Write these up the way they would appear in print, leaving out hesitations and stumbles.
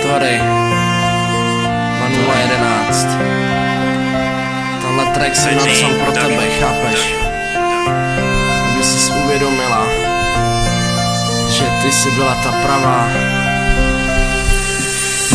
Tory 2011. Tenhle track jsem napsal pro tebe, chápeš? Aby jsi uvědomila, že ty jsi byla ta pravá.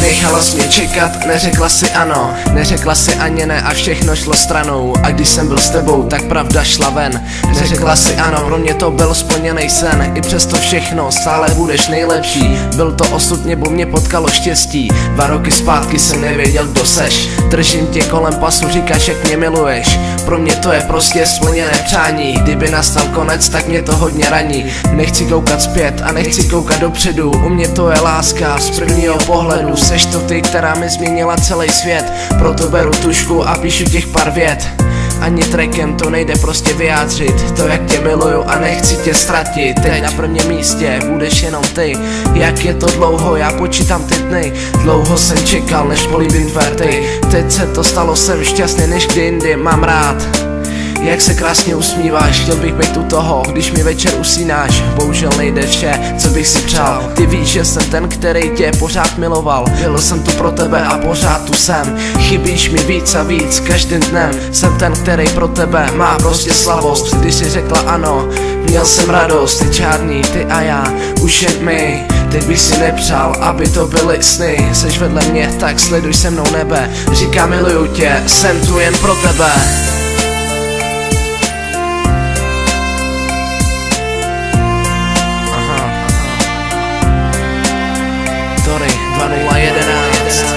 Nechala jsi mě čekat, neřekla si ano, neřekla si ani ne a všechno šlo stranou. A když jsem byl s tebou, tak pravda šla ven. Neřekla si ano, pro mě to byl splněný sen. I přesto všechno, stále budeš nejlepší. Byl to osud, nebo mě potkalo štěstí. 2 roky zpátky jsem nevěděl, kdo seš. Držím tě kolem pasu, říkáš, jak mě miluješ. Pro mě to je prostě splněné přání. Kdyby nastal konec, tak mě to hodně raní. Nechci koukat zpět a nechci koukat dopředu. U mě to je láska z prvního pohledu. Seš to ty, která mi změnila celý svět. Proto beru tušku a píšu těch pár vět. Ani trackem to nejde prostě vyjádřit. To, jak tě miluju a nechci tě ztratit. Teď na prvním místě budeš jenom ty. Jak je to dlouho, já počítám ty dny. Dlouho jsem čekal, než políbím tvé rty. Teď se to stalo, jsem šťastný než kdy jindy. Mám rád, jak se krásně usmíváš, chtěl bych být u toho, když mi večer usínáš. Bohužel nejde vše, co bych si přál. Ty víš, že jsem ten, který tě pořád miloval. Byl jsem tu pro tebe a pořád tu jsem. Chybíš mi víc a víc každým dnem. Jsem ten, který pro tebe má prostě slavost. Když jsi řekla ano, měl jsem radost. Ty čárný, ty a já, už jen my. Teď bych si nepřál, aby to byly sny. Seš vedle mě, tak sleduj se mnou nebe. Říkám miluju tě, jsem tu jen pro tebe. Tory 2011.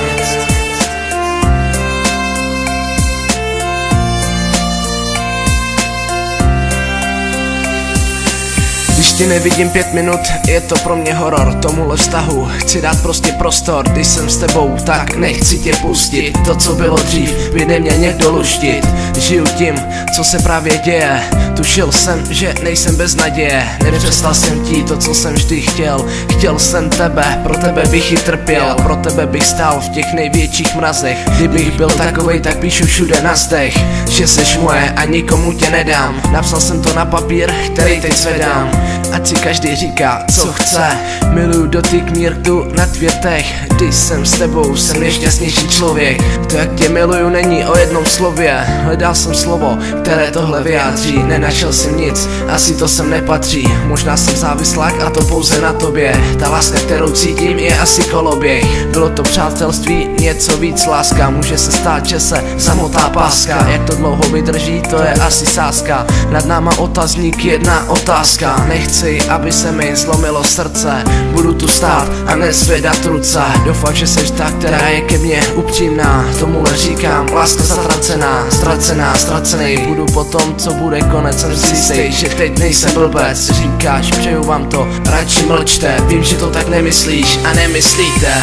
Když ti nevidím 5 minut, je to pro mě horor. Tomuhle vztahu chci dát prostě prostor. Když jsem s tebou, tak nechci tě pustit. To, co bylo dřív, by neměl někdo luštit. Žiju tím, co se právě děje. Tušil jsem, že nejsem bez naděje. Nepřestal jsem ti to, co jsem vždy chtěl. Chtěl jsem tebe, pro tebe bych i trpěl. Pro tebe bych stál v těch největších mrazech. Kdybych byl takovej, tak píšu všude na zdech, že seš moje a nikomu tě nedám. Napsal jsem to na papír, který teď zvedám. Ať si každý říká, co chce. Miluju dotyk mý rtu na tvětech. Když jsem s tebou, jsem nejšťastnější člověk. To, jak tě miluju, není o jednom slově. Hledal jsem slovo, které tohle vyjádří. Nenašel jsem nic, asi to sem nepatří. Možná jsem závislák a to pouze na tobě. Ta láska, kterou cítím, je asi koloběh. Bylo to přátelství, něco víc láska. Může se stát, že se zamotá páska. Jak to dlouho vydrží, to je asi sázka. Nad náma otazník, jedna otázka. Nechci, aby se mi zlomilo srdce. Budu tu stát a nezvedat ruce. Doufám, že seš ta, která je ke mně upřímná. Tomuhle říkám, láska zatracená. Ztracená, ztracený. Budu po tom, co bude konec. Jsem si jistý, že teď nejsem blbec. Říkáš, přeju vám to, radši mlčte. Vím, že to tak nemyslíš a nemyslíte.